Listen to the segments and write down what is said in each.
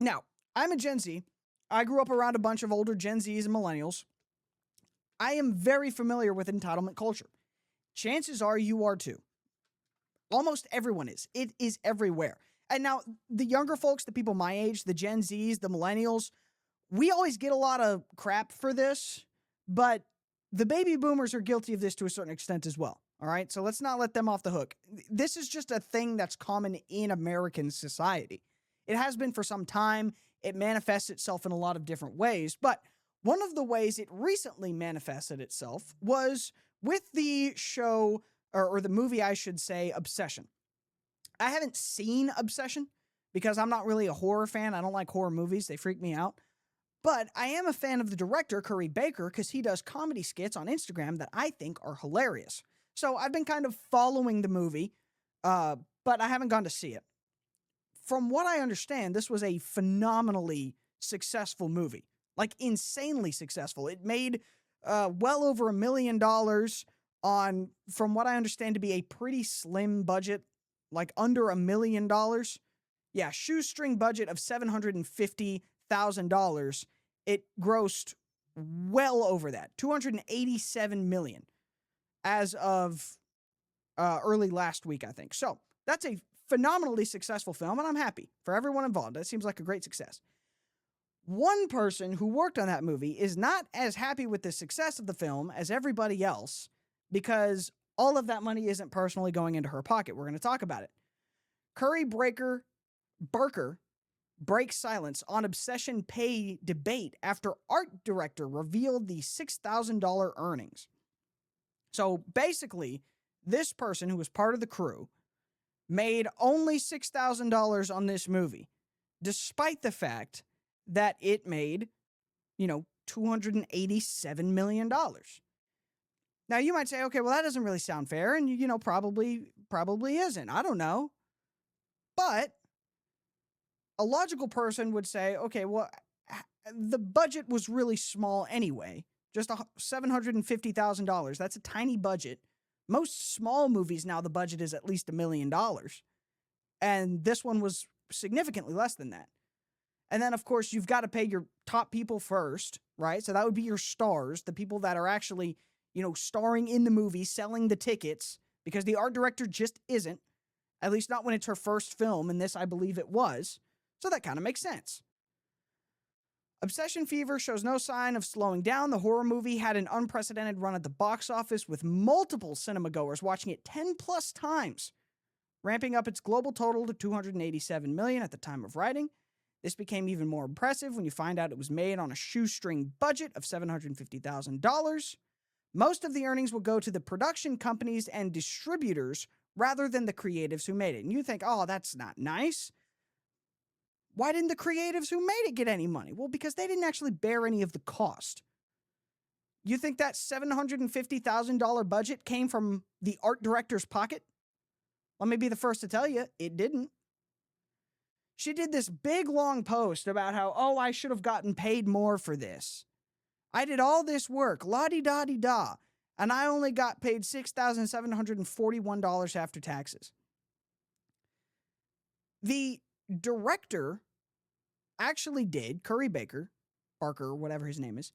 Now, I'm a Gen Z. I grew up around a bunch of older Gen Zs and millennials. I am very familiar with entitlement culture. Chances are you are too. Almost everyone is. It is everywhere. And now, the younger folks, the people my age, the Gen Zs, the millennials, we always get a lot of crap for this, but the baby boomers are guilty of this to a certain extent as well. All right. So let's not let them off the hook. This is just a thing that's common in American society. It has been for some time. It manifests itself in a lot of different ways. But one of the ways it recently manifested itself was with the show, or the movie, I should say, Obsession. I haven't seen Obsession because I'm not really a horror fan. I don't like horror movies. They freak me out. But I am a fan of the director, Curry Baker, because he does comedy skits on Instagram that I think are hilarious. So I've been kind of following the movie, but I haven't gone to see it. From what I understand, this was a phenomenally successful movie. Like, insanely successful. It made well over $1 million on, from what I understand to be a pretty slim budget, like under $1 million. Yeah, shoestring budget of $750,000. It grossed well over that, $287 million as of early last week, I think. So that's a phenomenally successful film, and I'm happy for everyone involved. That seems like a great success. One person who worked on that movie is not as happy with the success of the film as everybody else, because all of that money isn't personally going into her pocket. We're going to talk about it. Curry Barker breaks silence on Obsession pay debate after art director revealed the $6,000 earnings. So basically, this person who was part of the crew made only $6,000 on this movie, despite the fact that it made, $287 million. Now, you might say, okay, well, that doesn't really sound fair, and, probably isn't. I don't know. But a logical person would say, okay, well, the budget was really small anyway. Just $750,000. That's a tiny budget. Most small movies now, the budget is at least $1 million. And this one was significantly less than that. And then, of course, you've got to pay your top people first, right? So that would be your stars, the people that are actually, starring in the movie, selling the tickets, because the art director just isn't, at least not when it's her first film, and this, I believe it was. So that kind of makes sense. Obsession fever shows no sign of slowing down. The horror movie had an unprecedented run at the box office, with multiple cinema goers watching it 10 plus times, ramping up its global total to $287 million at the time of writing. This became even more impressive when you find out it was made on a shoestring budget of $750,000. Most of the earnings will go to the production companies and distributors rather than the creatives who made it. And you think, oh, that's not nice. Why didn't the creatives who made it get any money? Well, because they didn't actually bear any of the cost. You think that $750,000 budget came from the art director's pocket? Let me be the first to tell you, it didn't. She did this big, long post about how, I should have gotten paid more for this. I did all this work, la-di-da-di-da, and I only got paid $6,741 after taxes. The director actually did, Curry Barker, whatever his name is,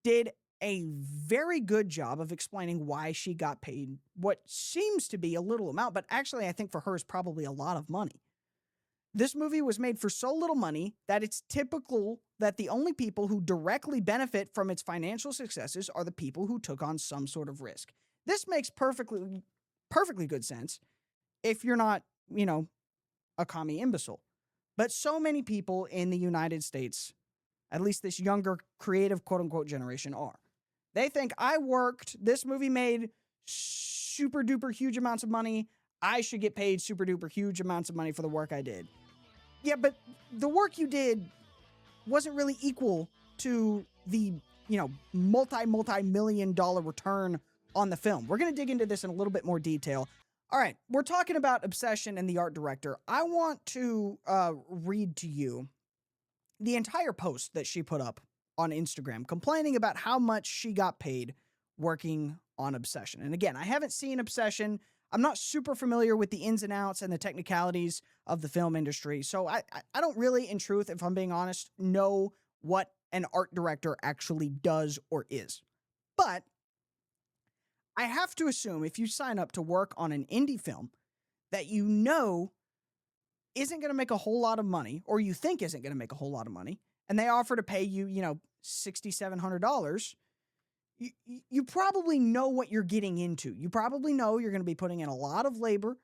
did a very good job of explaining why she got paid what seems to be a little amount, but actually I think for her is probably a lot of money. This movie was made for so little money that it's typical that the only people who directly benefit from its financial successes are the people who took on some sort of risk. This makes perfectly good sense if you're not, a commie imbecile. But so many people in the United States, at least this younger creative quote-unquote generation, are. They think, I worked, this movie made super duper huge amounts of money, I should get paid super duper huge amounts of money for the work I did. Yeah, but the work you did wasn't really equal to the, multi-million dollar return on the film. We're going to dig into this in a little bit more detail. All right, we're talking about Obsession and the art director. I want to read to you the entire post that she put up on Instagram, complaining about how much she got paid working on Obsession. And again, I haven't seen Obsession. I'm not super familiar with the ins and outs and the technicalities of the film industry. So I don't really, in truth, if I'm being honest, know what an art director actually does or is. But I have to assume if you sign up to work on an indie film that you know isn't going to make a whole lot of money, or you think isn't going to make a whole lot of money, and they offer to pay you, $6,700, you probably know what you're getting into. You probably know you're going to be putting in a lot of labor,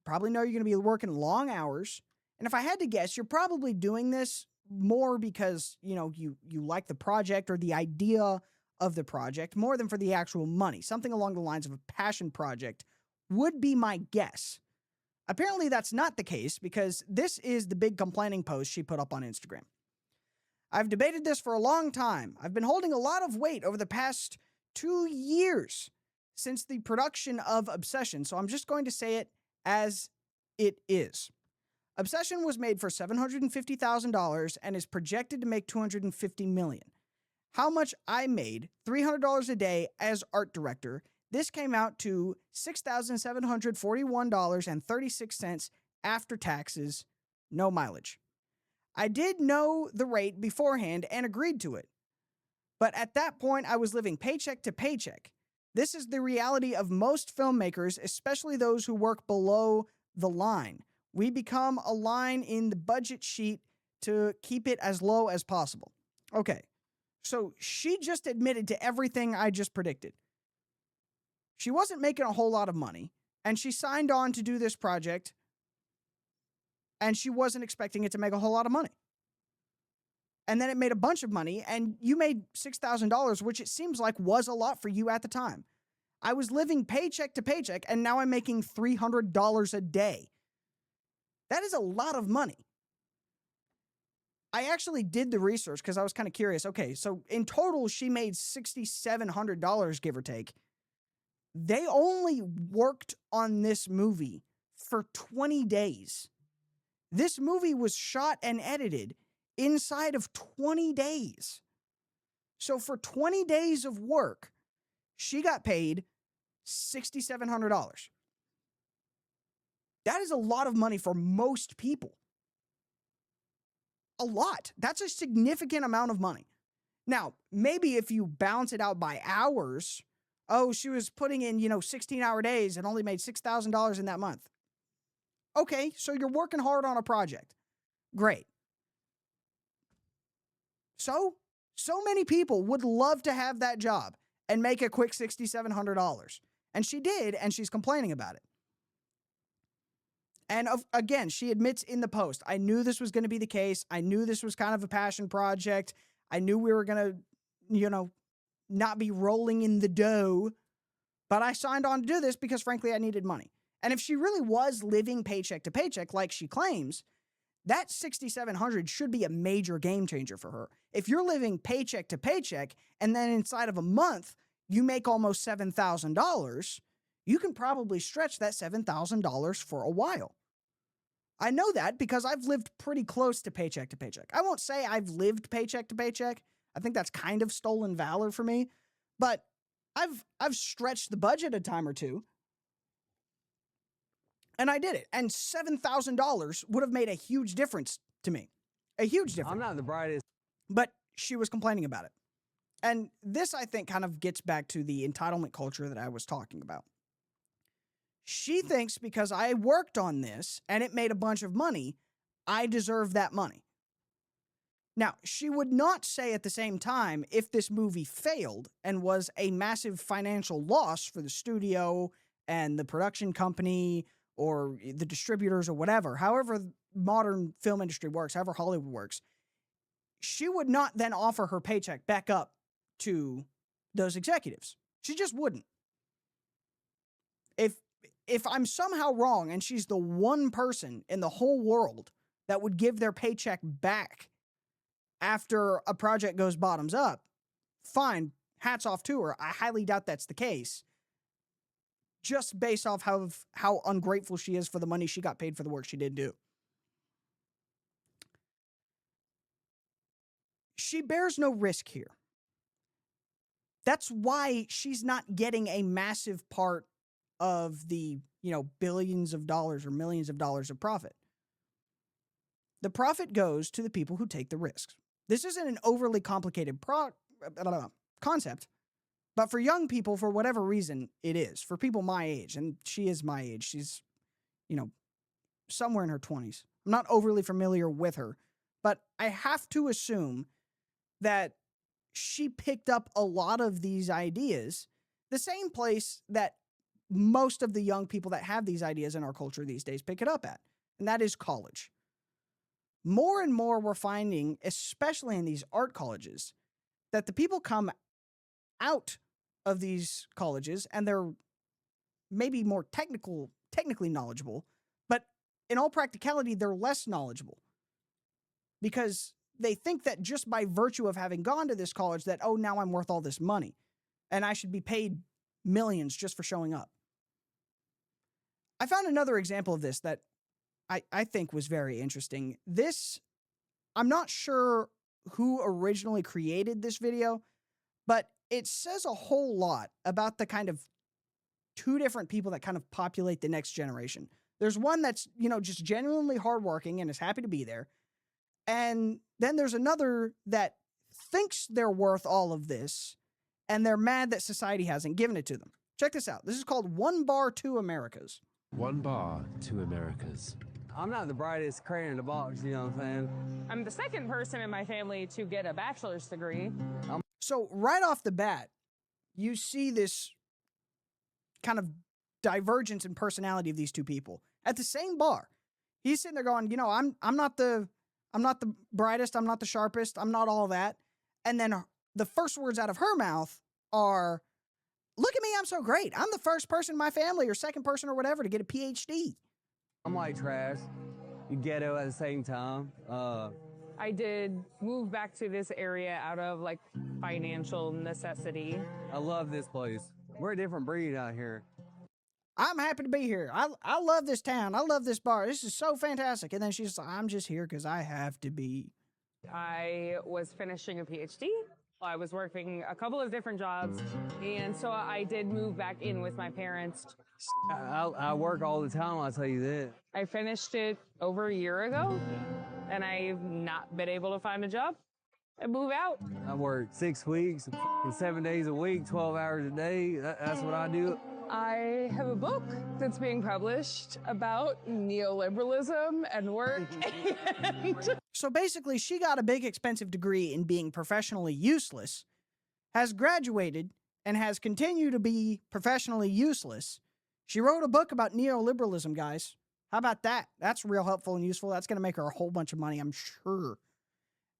probably know you're going to be working long hours. And if I had to guess, you're probably doing this more because, you like the project or the idea of the project more than for the actual money. Something along the lines of a passion project would be my guess. Apparently that's not the case, because this is the big complaining post she put up on Instagram. I've debated this for a long time. I've been holding a lot of weight over the past 2 years since the production of Obsession, so I'm just going to say it as it is. Obsession was made for $750,000 and is projected to make $250 million. How much I made, $300 a day as art director. This came out to $6,741.36 after taxes, no mileage. I did know the rate beforehand and agreed to it. But at that point, I was living paycheck to paycheck. This is the reality of most filmmakers, especially those who work below the line. We become a line in the budget sheet to keep it as low as possible. Okay, so she just admitted to everything I just predicted. She wasn't making a whole lot of money, and she signed on to do this project, and she wasn't expecting it to make a whole lot of money. And then it made a bunch of money, and you made $6,000, which it seems like was a lot for you at the time. I was living paycheck to paycheck, and now I'm making $300 a day. That is a lot of money. I actually did the research because I was kind of curious. Okay, so in total, she made $6,700, give or take. They only worked on this movie for 20 days. This movie was shot and edited inside of 20 days. So for 20 days of work, she got paid $6,700. That is a lot of money for most people. A lot. That's a significant amount of money. Now, maybe if you balance it out by hours, she was putting in, 16-hour days and only made $6,000 in that month. Okay, so you're working hard on a project. Great. So many people would love to have that job and make a quick $6,700. And she did, and she's complaining about it. And again, she admits in the post, I knew this was going to be the case. I knew this was kind of a passion project. I knew we were going to, not be rolling in the dough. But I signed on to do this because, frankly, I needed money. And if she really was living paycheck to paycheck like she claims, that $6,700 should be a major game changer for her. If you're living paycheck to paycheck and then inside of a month you make almost $7,000, you can probably stretch that $7,000 for a while. I know that because I've lived pretty close to paycheck to paycheck. I won't say I've lived paycheck to paycheck. I think that's kind of stolen valor for me, but I've stretched the budget a time or two. And I did it. And $7,000 would have made a huge difference to me. A huge difference. I'm not the brightest. But she was complaining about it. And this, I think, kind of gets back to the entitlement culture that I was talking about. She thinks because I worked on this and it made a bunch of money, I deserve that money. Now, she would not say at the same time if this movie failed and was a massive financial loss for the studio and the production company or the distributors or whatever, however modern film industry works, however Hollywood works, she would not then offer her paycheck back up to those executives. She just wouldn't. If I'm somehow wrong and she's the one person in the whole world that would give their paycheck back after a project goes bottoms up, fine, hats off to her. I highly doubt that's the case. Just based off how ungrateful she is for the money she got paid for the work she did do. She bears no risk here. That's why she's not getting a massive part of the, billions of dollars or millions of dollars of profit. The profit goes to the people who take the risks. This isn't an overly complicated concept, but for young people, for whatever reason, it is. For people my age, and she is my age, she's, somewhere in her 20s. I'm not overly familiar with her, but I have to assume that she picked up a lot of these ideas, the same place that most of the young people that have these ideas in our culture these days pick it up at, and that is college. More and more we're finding, especially in these art colleges, that the people come out of these colleges and they're maybe more technically knowledgeable, but in all practicality, they're less knowledgeable because they think that just by virtue of having gone to this college that, oh, now I'm worth all this money and I should be paid millions just for showing up. I found another example of this that I think was very interesting. I'm not sure who originally created this video, but it says a whole lot about the kind of two different people that kind of populate the next generation. There's one that's, just genuinely hardworking and is happy to be there. And then there's another that thinks they're worth all of this and they're mad that society hasn't given it to them. Check this out. This is called One Bar, Two Americas. One bar, two Americas. I'm not the brightest crayon in the box, you know what I'm saying? I'm the second person in my family to get a bachelor's degree. So right off the bat, you see this kind of divergence in personality of these two people at the same bar. He's sitting there going, I'm not the brightest, I'm not the sharpest, I'm not all that. And then the first words out of her mouth are, look at me, I'm so great. I'm the first person in my family or second person or whatever to get a PhD. I'm like trash, you ghetto at the same time. I did move back to this area out of financial necessity. I love this place. We're a different breed out here. I'm happy to be here. I love this town. I love this bar. This is so fantastic. And then she's like, I'm just here because I have to be. I was finishing a PhD. I was working a couple of different jobs. And so I did move back in with my parents. I work all the time, I'll tell you that. I finished it over a year ago, and I've not been able to find a job and move out. I work 6 weeks, 7 days a week, 12 hours a day. That's what I do. I have a book that's being published about neoliberalism and work. So basically, she got a big expensive degree in being professionally useless, has graduated, and has continued to be professionally useless. She wrote a book about neoliberalism, guys. How about that? That's real helpful and useful. That's going to make her a whole bunch of money, I'm sure.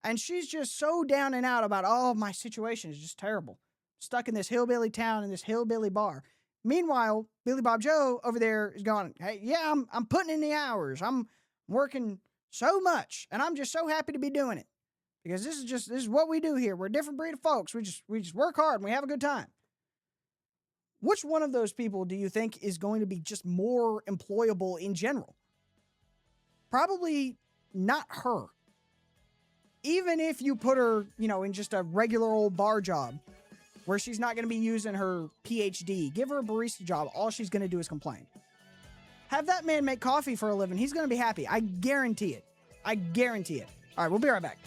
And she's just so down and out about, oh, my situation is just terrible. Stuck in this hillbilly town in this hillbilly bar. Meanwhile, Billy Bob Joe over there is going, hey, yeah, I'm putting in the hours. I'm working so much, and I'm just so happy to be doing it. Because this is what we do here. We're a different breed of folks. We just work hard and we have a good time. Which one of those people do you think is going to be just more employable in general? Probably not her. Even if you put her, in just a regular old bar job where she's not going to be using her PhD, give her a barista job, all she's going to do is complain. Have that man make coffee for a living. He's going to be happy. I guarantee it. I guarantee it. All right, we'll be right back.